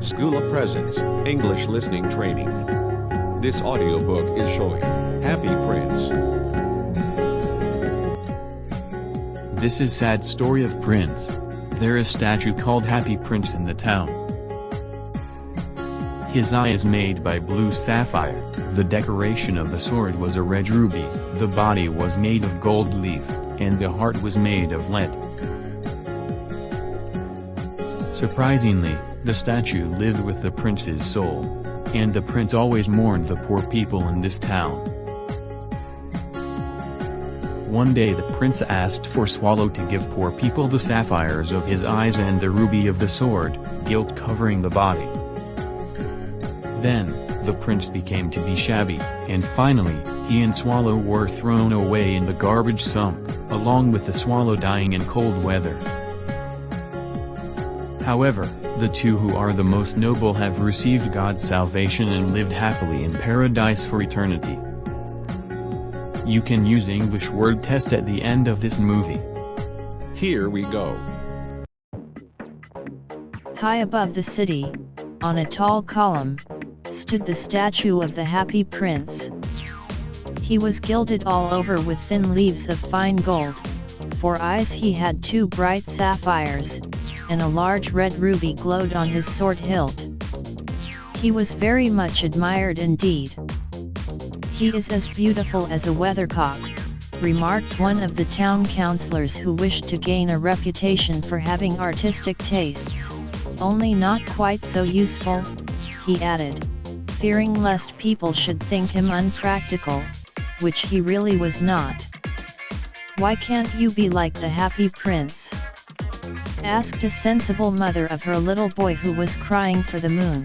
Schoola presents English listening training. This audiobook is showing Happy Prince. This is sad story of Prince. There is statue called Happy Prince in the town. His eye is made by blue sapphire, the decoration of the sword was a red ruby, the body was made of gold leaf, and the heart was made of lead. Surprisingly, the statue lived with the prince's soul. And the prince always mourned the poor people in this town. One day the prince asked for Swallow to give poor people the sapphires of his eyes and the ruby of the sword, gilt covering the body. Then, the prince became to be shabby, and finally, he and Swallow were thrown away in the garbage sump, along with the swallow dying in cold weather. However, the two who are the most noble have received God's salvation and lived happily in paradise for eternity. You can use English word test at the end of this movie. Here we go. High above the city, on a tall column, stood the statue of the Happy Prince. He was gilded all over with thin leaves of fine gold. For eyes he had two bright sapphires, and a large red ruby glowed on his sword hilt. He was very much admired indeed. "He is as beautiful as a weathercock," remarked one of the town councillors who wished to gain a reputation for having artistic tastes, "only not quite so useful," he added, fearing lest people should think him unpractical, which he really was not. "Why can't you be like the Happy Prince?" asked a sensible mother of her little boy who was crying for the moon.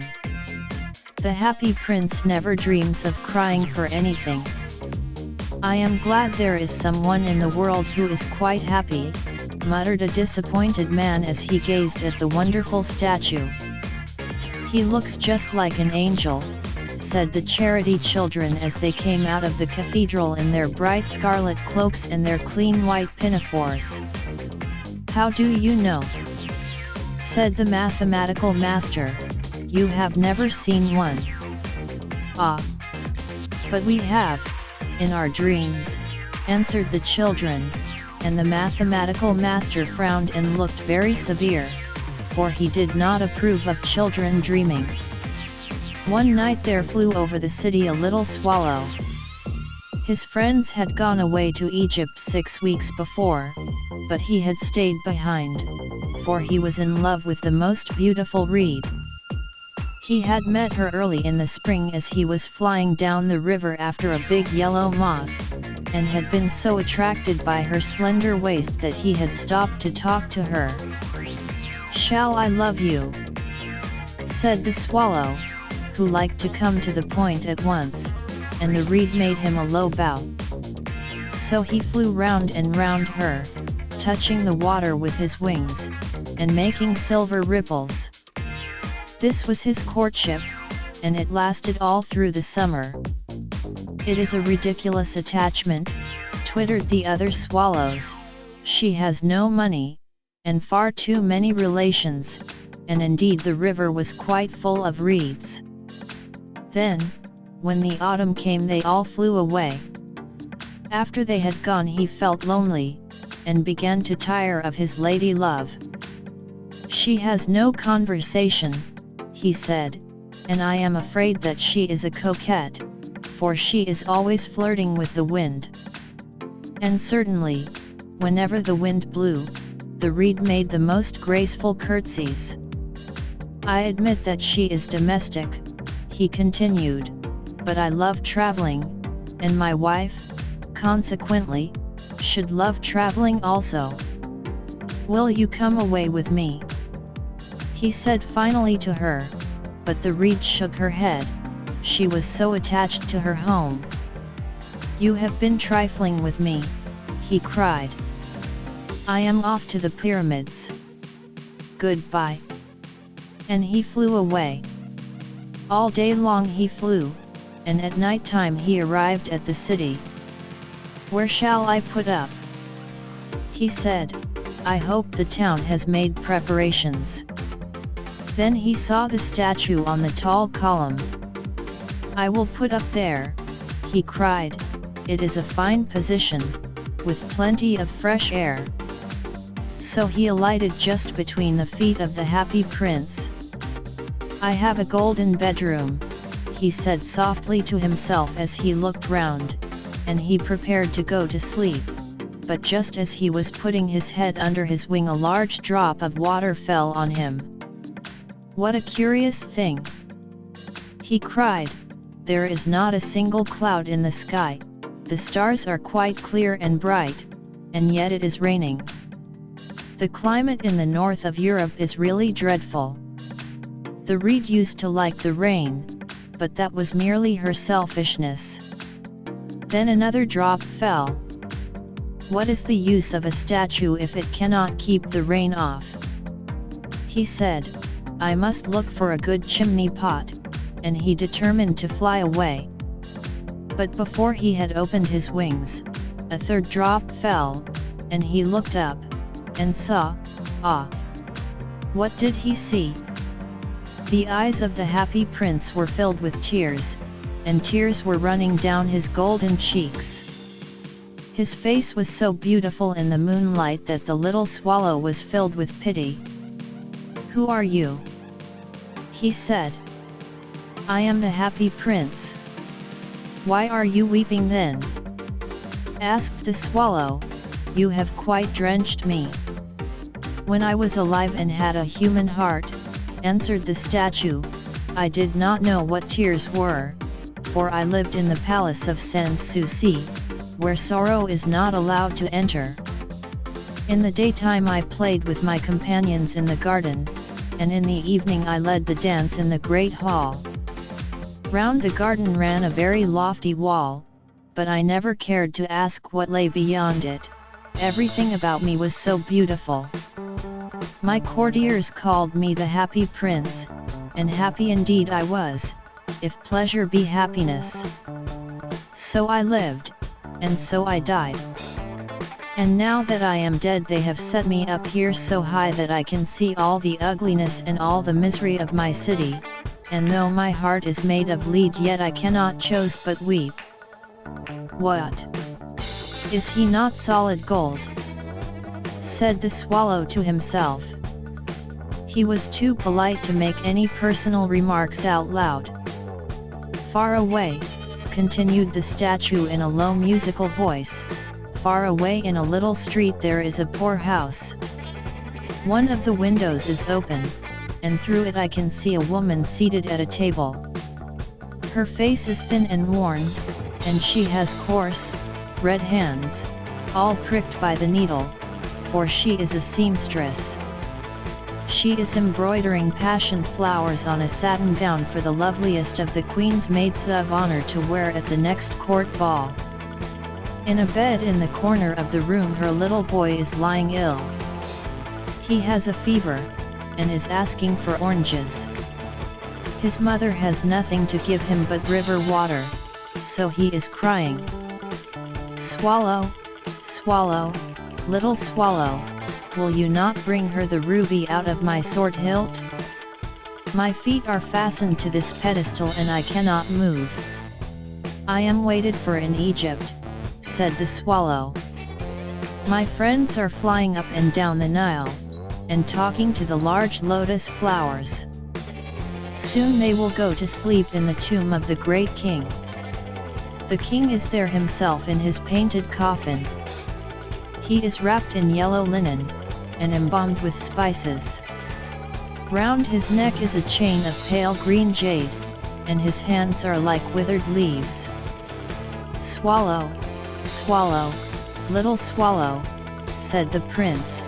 "The Happy Prince never dreams of crying for anything. I am glad there is someone in the world who is quite happy," muttered a disappointed man as he gazed at the wonderful statue. "He looks just like an angel," said the charity children as they came out of the cathedral in their bright scarlet cloaks and their clean white pinafores. "How do you know?" said the mathematical master. "You have never seen one." "Ah, but we have, in our dreams," answered the children, and the mathematical master frowned and looked very severe, for he did not approve of children dreaming. One night there flew over the city a little swallow. His friends had gone away to Egypt 6 weeks before, but he had stayed behind, for he was in love with the most beautiful reed. He had met her early in the spring as he was flying down the river after a big yellow moth, and had been so attracted by her slender waist that he had stopped to talk to her. "Shall I love you?" said the swallow, who liked to come to the point at once, and the reed made him a low bow. So he flew round and round her, touching the water with his wings, and making silver ripples. This was his courtship, and it lasted all through the summer. "It is a ridiculous attachment," twittered the other swallows. "She has no money, and far too many relations," and indeed the river was quite full of reeds. Then, when the autumn came they all flew away. After they had gone he felt lonely, and began to tire of his lady love. "She has no conversation," he said, "and I am afraid that she is a coquette, for she is always flirting with the wind." And certainly, whenever the wind blew, the reed made the most graceful curtsies. "I admit that she is domestic," he continued, "but I love traveling, and my wife, consequently, should love traveling also. Will you come away with me?" he said finally to her, but the reed shook her head, she was so attached to her home. "You have been trifling with me," he cried. "I am off to the pyramids. Goodbye." And he flew away. All day long he flew, and at night time he arrived at the city. "Where shall I put up?" he said. "I hope the town has made preparations." Then he saw the statue on the tall column. "I will put up there," he cried. "It is a fine position, with plenty of fresh air." So he alighted just between the feet of the happy prince. "I have a golden bedroom," he said softly to himself as he looked round, and he prepared to go to sleep. But just as he was putting his head under his wing, a large drop of water fell on him. "What a curious thing!" he cried. "There is not a single cloud in the sky, the stars are quite clear and bright, and yet it is raining. The climate in the north of Europe is really dreadful." The reed used to like the rain, but that was merely her selfishness. Then another drop fell. "What is the use of a statue if it cannot keep the rain off?" he said. "I must look for a good chimney pot," and he determined to fly away. But before he had opened his wings, a third drop fell, and he looked up, and saw, what did he see? The eyes of the happy prince were filled with tears, and tears were running down his golden cheeks. His face was so beautiful in the moonlight that the little swallow was filled with pity. "Who are you?" he said. "I am the happy prince." "Why are you weeping then?" asked the swallow. "You have quite drenched me." "When I was alive and had a human heart," answered the statue, "I did not know what tears were, for I lived in the palace of Sanssouci, where sorrow is not allowed to enter. In the daytime I played with my companions in the garden, and in the evening I led the dance in the great hall. Round the garden ran a very lofty wall, but I never cared to ask what lay beyond it. Everything about me was so beautiful. My courtiers called me the happy prince, and happy indeed I was, if pleasure be happiness. So I lived, and so I died. And now that I am dead they have set me up here so high that I can see all the ugliness and all the misery of my city, and though my heart is made of lead yet I cannot choose but weep. What? Is he not solid gold?" said the swallow to himself. He was too polite to make any personal remarks out loud. "Far away," continued the statue in a low musical voice, "far away in a little street there is a poor house. One of the windows is open, and through it I can see a woman seated at a table. Her face is thin and worn, and she has coarse, red hands, all pricked by the needle, for she is a seamstress. She is embroidering passion flowers on a satin gown for the loveliest of the Queen's maids of honor to wear at the next court ball. In a bed in the corner of the room her little boy is lying ill. He has a fever, and is asking for oranges. His mother has nothing to give him but river water, so he is crying. Swallow, swallow, little swallow, will you not bring her the ruby out of my sword hilt? My feet are fastened to this pedestal and I cannot move. I am waited for in Egypt," said the swallow. "My friends are flying up and down the Nile, and talking to the large lotus flowers. Soon they will go to sleep in the tomb of the great king. The king is there himself in his painted coffin. He is wrapped in yellow linen, and embalmed with spices. Round his neck is a chain of pale green jade, and his hands are like withered leaves. Swallow, swallow, little swallow," said the prince,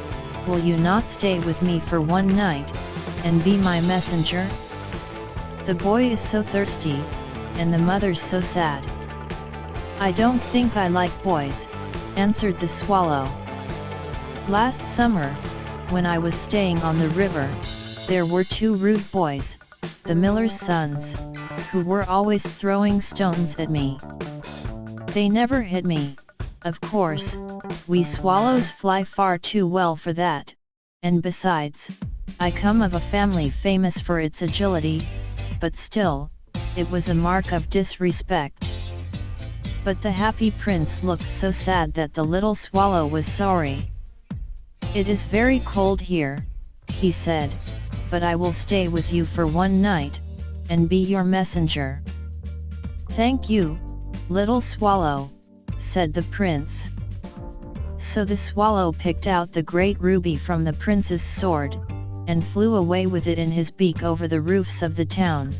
"will you not stay with me for one night, and be my messenger? The boy is so thirsty, and the mother's so sad." "I don't think I like boys," answered the swallow. "Last summer, when I was staying on the river, there were two rude boys, the miller's sons, who were always throwing stones at me. They never hit me, of course, we swallows fly far too well for that, and besides, I come of a family famous for its agility, but still, it was a mark of disrespect." But the happy prince looked so sad that the little swallow was sorry. "It is very cold here," he said, "but I will stay with you for one night, and be your messenger." "Thank you, little swallow," said the prince. So the swallow picked out the great ruby from the prince's sword, and flew away with it in his beak over the roofs of the town.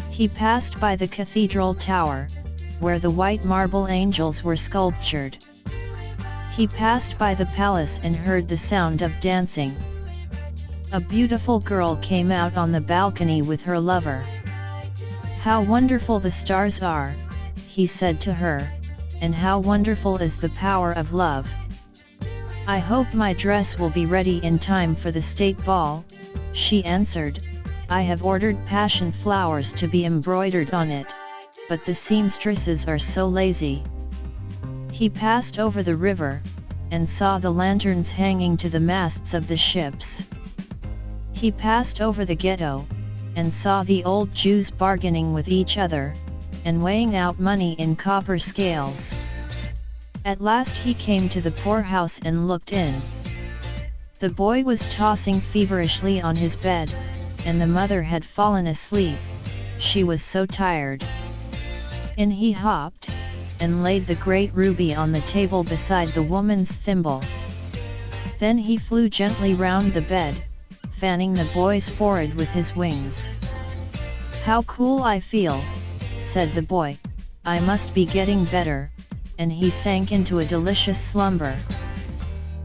He passed by the cathedral tower, where the white marble angels were sculptured. He passed by the palace and heard the sound of dancing. A beautiful girl came out on the balcony with her lover. "How wonderful the stars are," he said to her, "and how wonderful is the power of love. I hope my dress will be ready in time for the state ball," she answered. "I have ordered passion flowers to be embroidered on it, but the seamstresses are so lazy." He passed over the river, and saw the lanterns hanging to the masts of the ships. He passed over the ghetto, and saw the old Jews bargaining with each other, and weighing out money in copper scales. At last he came to the poorhouse and looked in. The boy was tossing feverishly on his bed, and the mother had fallen asleep, she was so tired. In he hopped, and laid the great ruby on the table beside the woman's thimble. Then he flew gently round the bed, fanning the boy's forehead with his wings. "How cool I feel," said the boy, "I must be getting better," and he sank into a delicious slumber.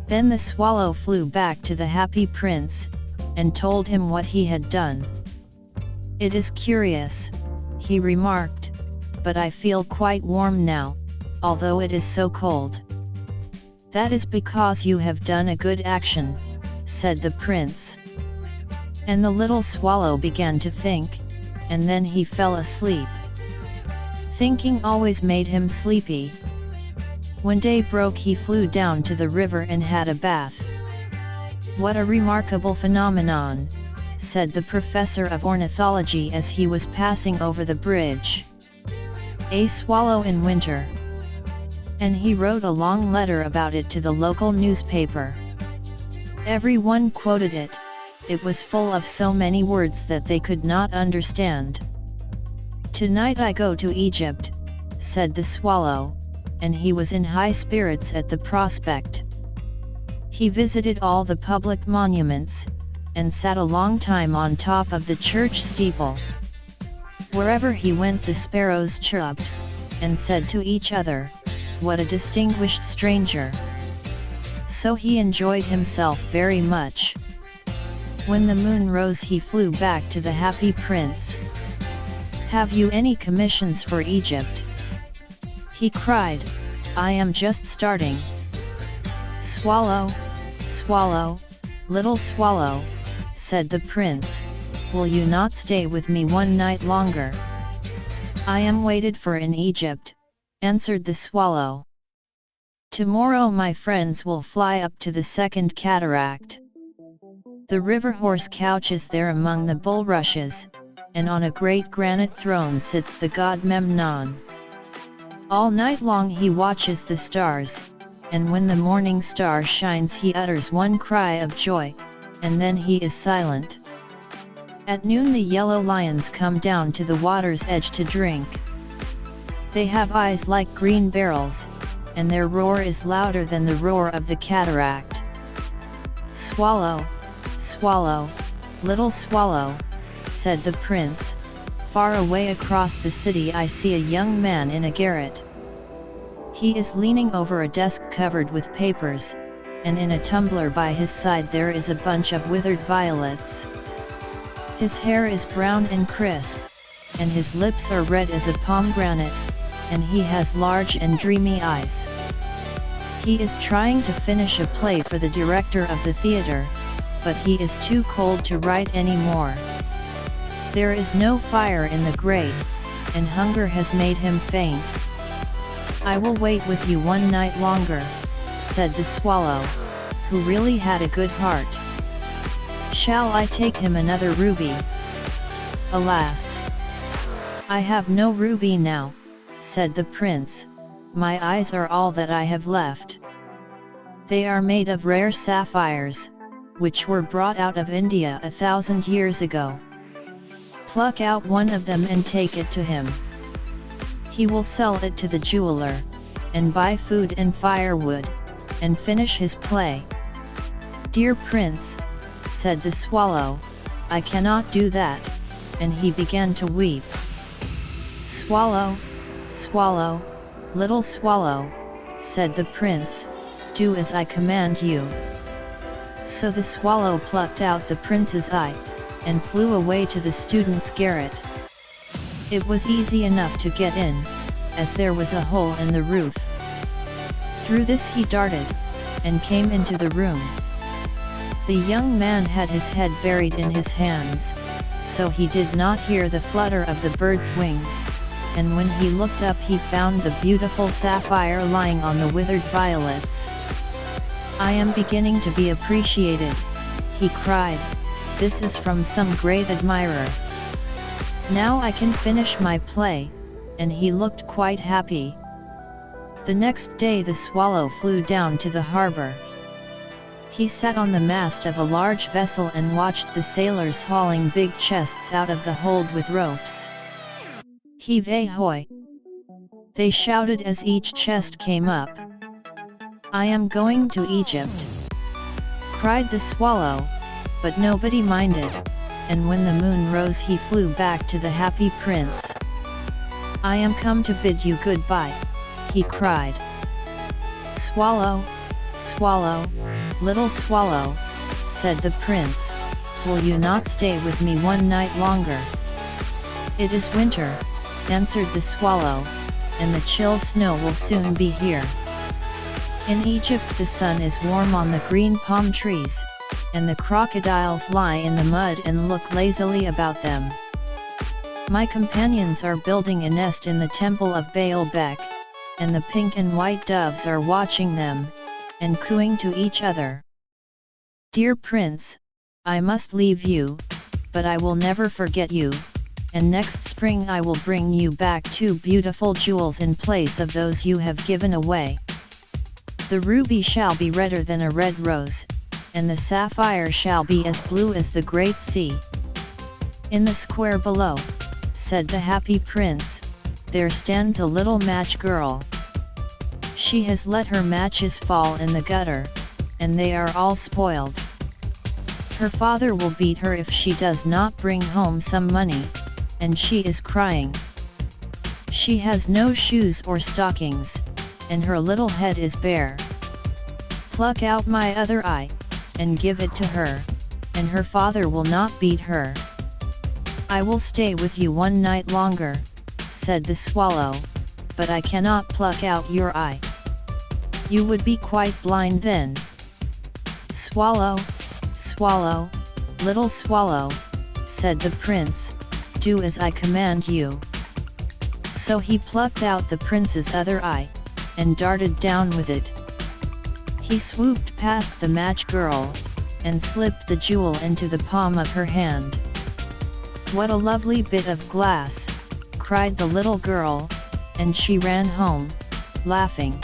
Then the swallow flew back to the happy prince, and told him what he had done. "It is curious," he remarked, "but I feel quite warm now, although it is so cold." "That is because you have done a good action," said the prince. And the little swallow began to think, and then he fell asleep. Thinking always made him sleepy. When day broke he flew down to the river and had a bath. "What a remarkable phenomenon," said the professor of ornithology as he was passing over the bridge. "A swallow in winter." And he wrote a long letter about it to the local newspaper. Everyone quoted it. It was full of so many words that they could not understand. "Tonight I go to Egypt," said the swallow, and he was in high spirits at the prospect. He visited all the public monuments, and sat a long time on top of the church steeple. Wherever he went the sparrows chirped, and said to each other, "What a distinguished stranger." So he enjoyed himself very much. When the moon rose he flew back to the happy prince. "Have you any commissions for Egypt?" he cried. "I am just starting." "Swallow, swallow, little swallow," said the prince, "will you not stay with me one night longer?" "I am waited for in Egypt," answered the swallow. "Tomorrow my friends will fly up to the second cataract. The river horse couches there among the bulrushes, and on a great granite throne sits the god Memnon. All night long he watches the stars, and when the morning star shines he utters one cry of joy, and then he is silent. At noon the yellow lions come down to the water's edge to drink. They have eyes like green barrels, and their roar is louder than the roar of the cataract. Swallow, swallow, little swallow, said the prince, far away across the city I see a young man in a garret. He is leaning over a desk covered with papers, and in a tumbler by his side there is a bunch of withered violets. His hair is brown and crisp, and his lips are red as a pomegranate, and he has large and dreamy eyes. He is trying to finish a play for the director of the theater, but he is too cold to write any more. There is no fire in the grate, and hunger has made him faint. I will wait with you one night longer, said the swallow, who really had a good heart. Shall I take him another ruby? Alas! I have no ruby now, said the prince. My eyes are all that I have left. They are made of rare sapphires, which were brought out of India 1,000 years ago. Pluck out one of them and take it to him. He will sell it to the jeweler, and buy food and firewood, and finish his play. Dear prince, said the swallow, I cannot do that, and he began to weep. Swallow, swallow, little swallow, said the prince, do as I command you. So the swallow plucked out the prince's eye, and flew away to the student's garret. It was easy enough to get in, as there was a hole in the roof. Through this he darted, and came into the room. The young man had his head buried in his hands, so he did not hear the flutter of the bird's wings, and when he looked up he found the beautiful sapphire lying on the withered violets. I am beginning to be appreciated, he cried, this is from some great admirer. Now I can finish my play, and he looked quite happy. The next day the swallow flew down to the harbor. He sat on the mast of a large vessel and watched the sailors hauling big chests out of the hold with ropes. Heave ahoy! They shouted as each chest came up. I am going to Egypt, cried the swallow, but nobody minded, and when the moon rose he flew back to the happy prince. I am come to bid you goodbye, he cried. Swallow, swallow, little swallow, said the prince, will you not stay with me one night longer? It is winter, answered the swallow, and the chill snow will soon be here. In Egypt the sun is warm on the green palm trees, and the crocodiles lie in the mud and look lazily about them. My companions are building a nest in the temple of Baalbek, and the pink and white doves are watching them, and cooing to each other. Dear prince, I must leave you, but I will never forget you, and next spring I will bring you back 2 beautiful jewels in place of those you have given away. The ruby shall be redder than a red rose, and the sapphire shall be as blue as the great sea. In the square below, said the happy prince, there stands a little match girl. She has let her matches fall in the gutter, and they are all spoiled. Her father will beat her if she does not bring home some money, and she is crying. She has no shoes or stockings, and her little head is bare. Pluck out my other eye, and give it to her, and her father will not beat her. I will stay with you one night longer, said the swallow, but I cannot pluck out your eye. You would be quite blind then. Swallow, swallow, little swallow, said the prince, do as I command you. So he plucked out the prince's other eye, and darted down with it. He swooped past the match girl, and slipped the jewel into the palm of her hand. What a lovely bit of glass, cried the little girl, and she ran home, laughing.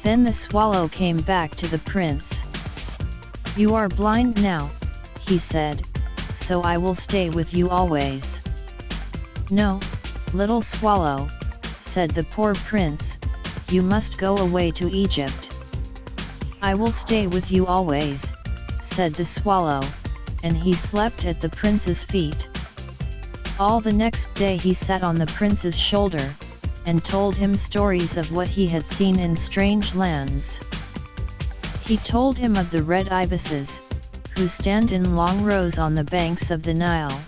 Then the swallow came back to the prince. You are blind now, he said, so I will stay with you always. No, little swallow, said the poor prince, you must go away to Egypt. I will stay with you always, said the swallow, and he slept at the prince's feet. All the next day he sat on the prince's shoulder, and told him stories of what he had seen in strange lands. He told him of the red ibises, who stand in long rows on the banks of the Nile,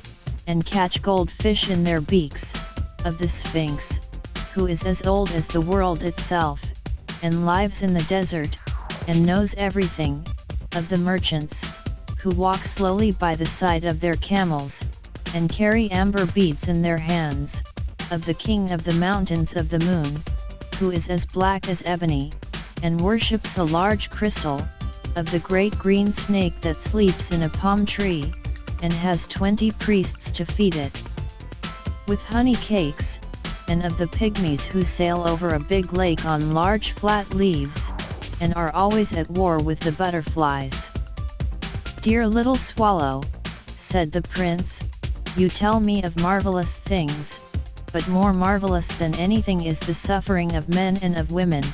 and catch goldfish in their beaks, of the Sphinx, who is as old as the world itself, and lives in the desert, and knows everything, of the merchants, who walk slowly by the side of their camels, and carry amber beads in their hands, of the king of the mountains of the moon, who is as black as ebony, and worships a large crystal, of the great green snake that sleeps in a palm tree, and has 20 priests to feed it. With honey cakes, and of the pygmies who sail over a big lake on large flat leaves, and are always at war with the butterflies. "Dear little swallow," said the prince, "you tell me of marvelous things, but more marvelous than anything is the suffering of men and of women.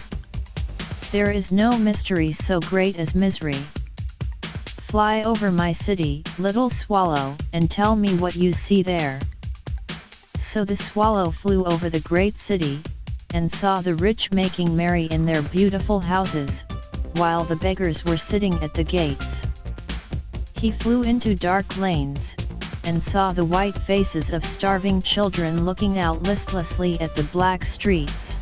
There is no mystery so great as misery. Fly over my city, little swallow, and tell me what you see there." So the swallow flew over the great city, and saw the rich making merry in their beautiful houses, while the beggars were sitting at the gates. He flew into dark lanes, and saw the white faces of starving children looking out listlessly at the black streets.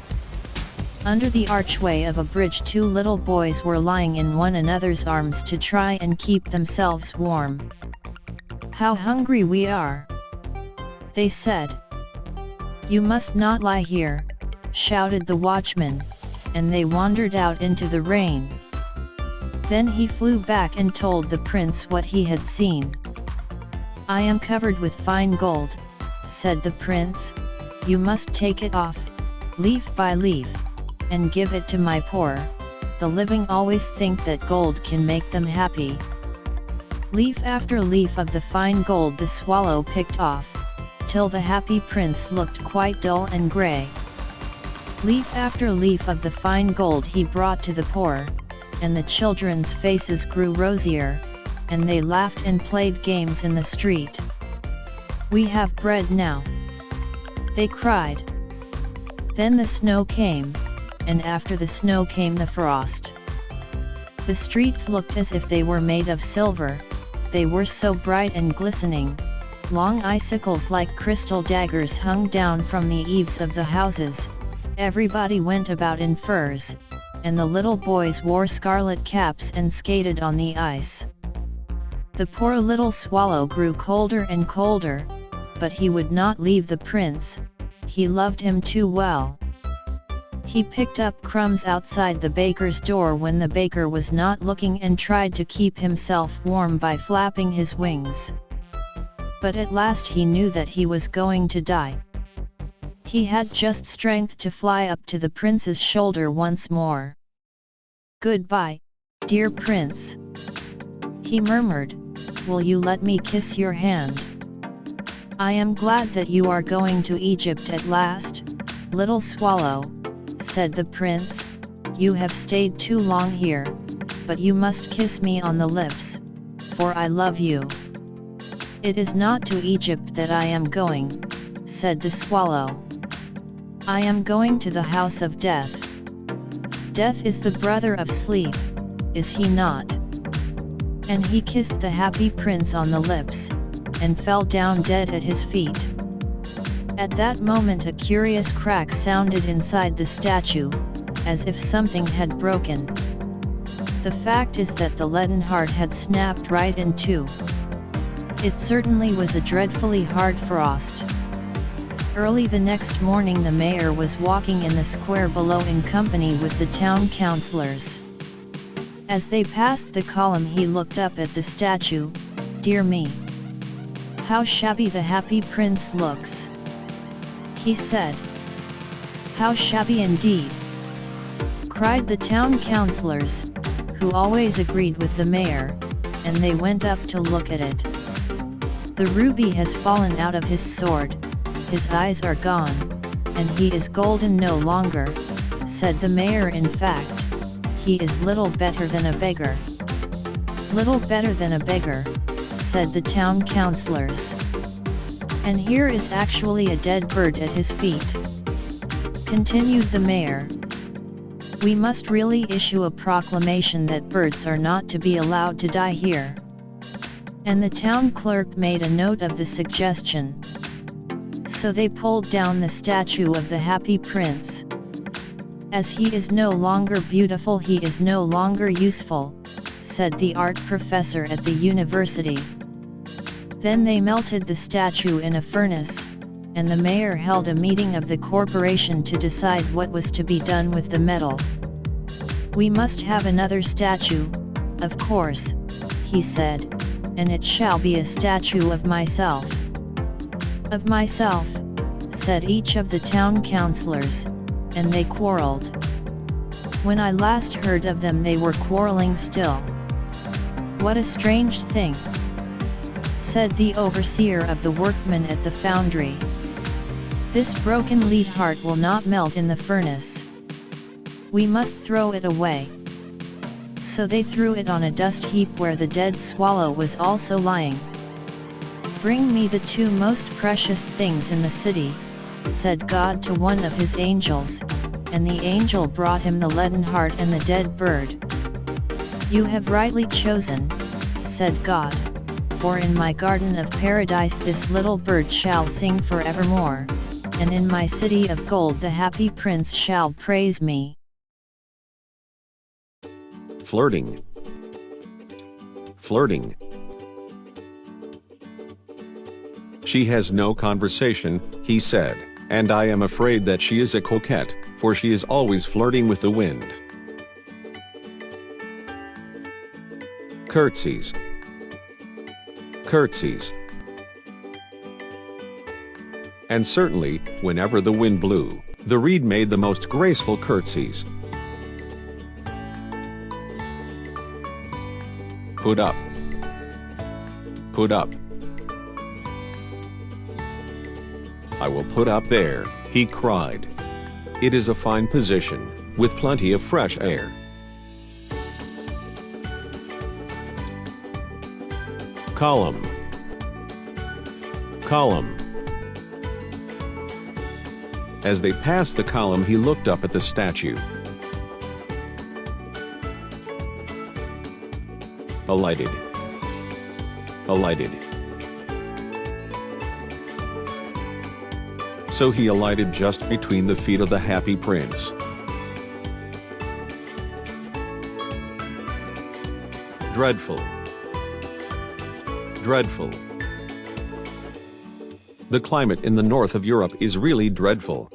Under the archway of a bridge 2 little boys were lying in one another's arms to try and keep themselves warm. "How hungry we are," they said. "You must not lie here," shouted the watchman, and they wandered out into the rain. Then he flew back and told the prince what he had seen. "I am covered with fine gold," said the prince. "You must take it off, leaf by leaf, and give it to my poor. The living always think that gold can make them happy." Leaf after leaf of the fine gold the swallow picked off, till the happy prince looked quite dull and grey. Leaf after leaf of the fine gold he brought to the poor, and the children's faces grew rosier, and they laughed and played games in the street. "We have bread now," they cried. Then the snow came, and after the snow came the frost. The streets looked as if they were made of silver, they were so bright and glistening. Long icicles like crystal daggers hung down from the eaves of the houses. Everybody went about in furs, and the little boys wore scarlet caps and skated on the ice. The poor little swallow grew colder and colder, but he would not leave the prince, he loved him too well. He picked up crumbs outside the baker's door when the baker was not looking and tried to keep himself warm by flapping his wings. But at last he knew that he was going to die. He had just strength to fly up to the prince's shoulder once more. "Goodbye, dear prince," he murmured. "Will you let me kiss your hand? I am glad that you are going to Egypt at last, little swallow," said the prince. "You have stayed too long here, but you must kiss me on the lips, for I love you." "It is not to Egypt that I am going," said the swallow. "I am going to the house of death. Death is the brother of sleep, is he not?" And he kissed the happy prince on the lips, and fell down dead at his feet. At that moment a curious crack sounded inside the statue, as if something had broken. The fact is that the leaden heart had snapped right in two. It certainly was a dreadfully hard frost. Early the next morning the mayor was walking in the square below in company with the town councillors. As they passed the column he looked up at the statue. "Dear me! How shabby the happy prince looks," he said. "How shabby indeed!" cried the town councillors, who always agreed with the mayor, and they went up to look at it. "The ruby has fallen out of his sword, his eyes are gone, and he is golden no longer," said the mayor. "In fact, he is little better than a beggar." "Little better than a beggar," said the town councillors. "And here is actually a dead bird at his feet," continued the mayor. "We must really issue a proclamation that birds are not to be allowed to die here." And the town clerk made a note of the suggestion. So they pulled down the statue of the happy prince. "As he is no longer beautiful, he is no longer useful," said the art professor at the university. Then they melted the statue in a furnace, and the mayor held a meeting of the corporation to decide what was to be done with the metal. "We must have another statue," "Of course," he said, "and it shall be a statue of myself." "Of myself," said each of the town councillors, and they quarrelled. When I last heard of them they were quarrelling still. "What a strange thing," said the overseer of the workmen at the foundry. "This broken lead heart will not melt in the furnace. We must throw it away." So they threw it on a dust heap where the dead swallow was also lying. "Bring me the two most precious things in the city," said God to one of his angels, and the angel brought him the leaden heart and the dead bird. "You have rightly chosen," said God, "for in my garden of paradise this little bird shall sing forevermore, and in my city of gold the happy prince shall praise me." Flirting. Flirting. "She has no conversation," he said, "and I am afraid that she is a coquette, for she is always flirting with the wind." Curtsies. Curtsies. And certainly, whenever the wind blew, the reed made the most graceful curtsies. Put up. Put up. "I will put up there," he cried. "It is a fine position, with plenty of fresh air." Column. Column. As they passed the column he looked up at the statue. Alighted. Alighted. So he alighted just between the feet of the happy prince. Dreadful. Dreadful. The climate in the north of Europe is really dreadful.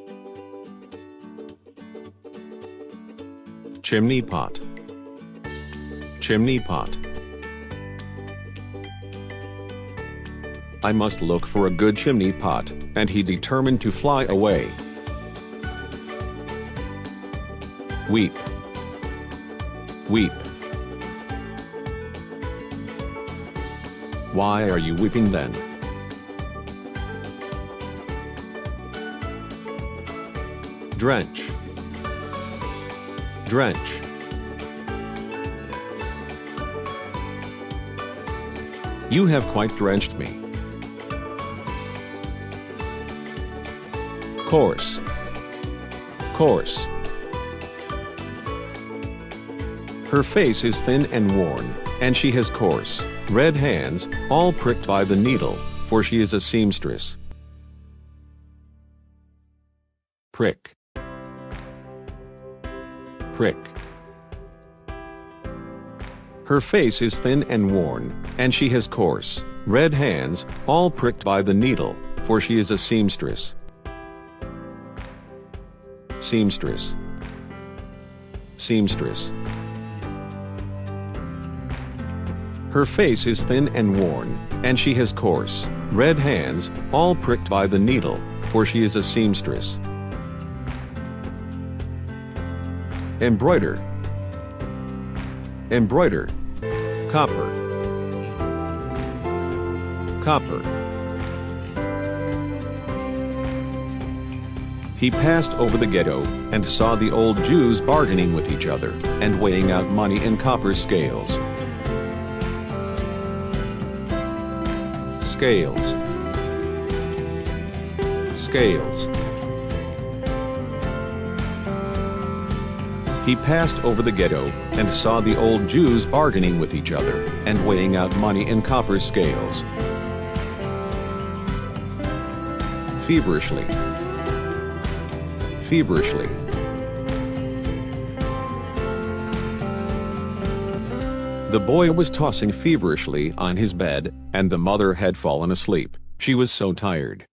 Chimney pot. Chimney pot. "I must look for a good chimney pot," and he determined to fly away. Weep. Weep. "Why are you weeping then?" Drench. Drench. "You have quite drenched me." Coarse. Coarse. Her face is thin and worn, and she has coarse, red hands, all pricked by the needle, for she is a seamstress. Prick. Prick. Her face is thin and worn, and she has coarse, red hands, all pricked by the needle, for she is a seamstress. Seamstress. Seamstress. Her face is thin and worn, and she has coarse, red hands, all pricked by the needle, for she is a seamstress. Embroider. Embroider. Copper. Copper. He passed over the ghetto, and saw the old Jews bargaining with each other, and weighing out money in copper scales. Scales. Scales. He passed over the ghetto, and saw the old Jews bargaining with each other, and weighing out money in copper scales. Feverishly. Feverishly. The boy was tossing feverishly on his bed, and the mother had fallen asleep. She was so tired.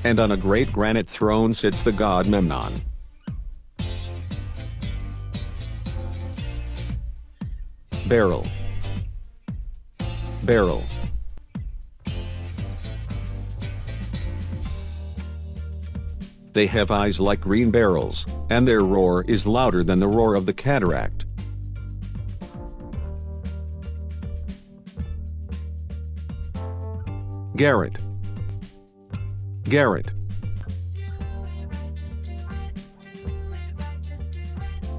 And on a great granite throne sits the god Memnon. barrel, barrel. They have eyes like green barrels, and their roar is louder than the roar of the cataract. Garret, garret.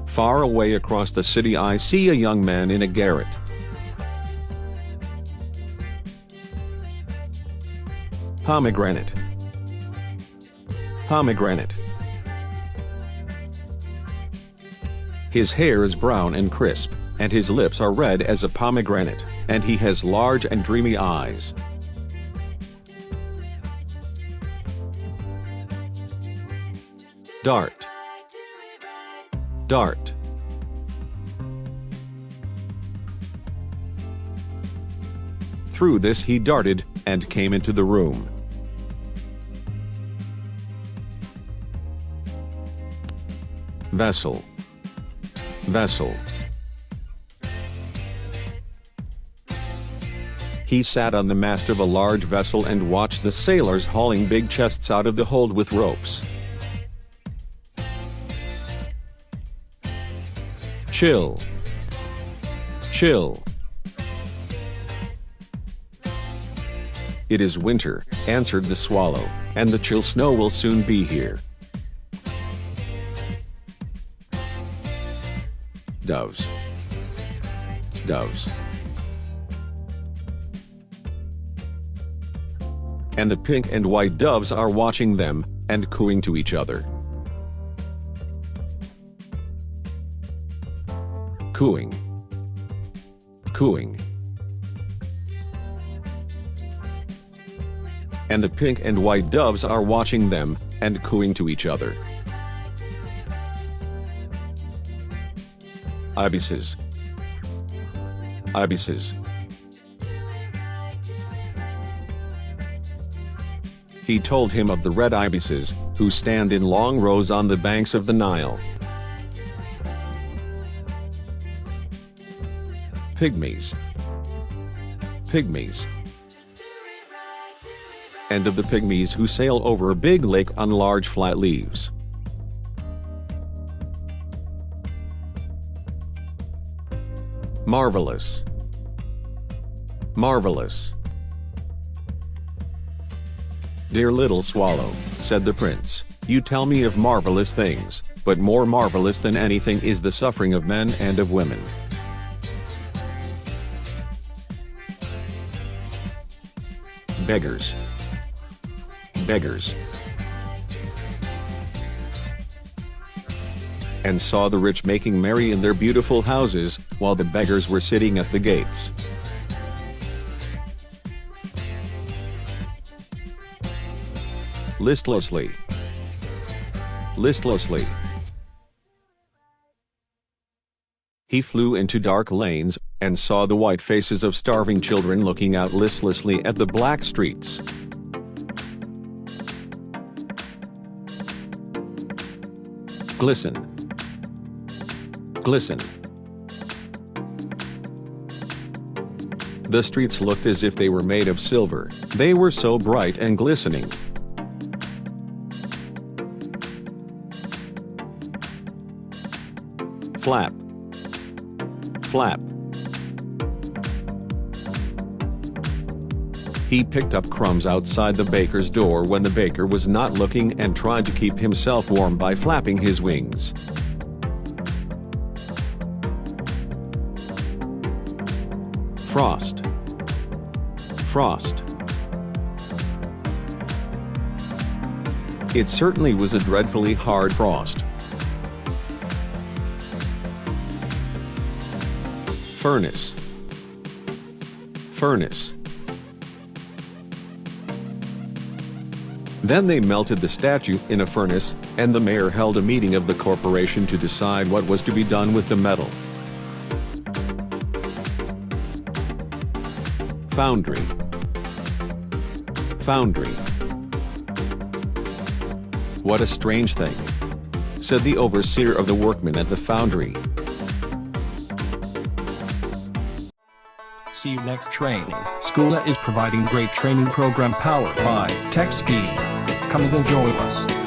Far away across the city I see a young man in a garret. Pomegranate, pomegranate. His hair is brown and crisp, and his lips are red as a pomegranate, and he has large and dreamy eyes. Dart, dart. Through this he darted, and came into the room. Vessel, vessel. He sat on the mast of a large vessel and watched the sailors hauling big chests out of the hold with ropes. Chill, chill. It is winter, answered the swallow, and the chill snow will soon be here. Doves, doves. And the pink and white doves are watching them, and cooing to each other. Cooing, cooing. And the pink and white doves are watching them, and cooing to each other. Ibises, ibises. He told him of the red ibises, who stand in long rows on the banks of the Nile. Pygmies, pygmies. And of the pygmies who sail over a big lake on large flat leaves. Marvelous, marvelous. Dear little swallow, said the prince, you tell me of marvelous things, but more marvelous than anything is the suffering of men and of women. Beggars, beggars. And saw the rich making merry in their beautiful houses, while the beggars were sitting at the gates. Listlessly, listlessly. He flew into dark lanes, and saw the white faces of starving children looking out listlessly at the black streets. Glisten, glisten. The streets looked as if they were made of silver, they were so bright and glistening. Flap, flap. He picked up crumbs outside the baker's door when the baker was not looking and tried to keep himself warm by flapping his wings. Frost, frost. It certainly was a dreadfully hard frost. Furnace, furnace. Then they melted the statue in a furnace, and the mayor held a meeting of the corporation to decide what was to be done with the metal. Foundry, foundry. What a strange thing, said the overseer of the workmen at the foundry. See you next training. Schoola is providing great training program powered by TechSki. Come and enjoy us.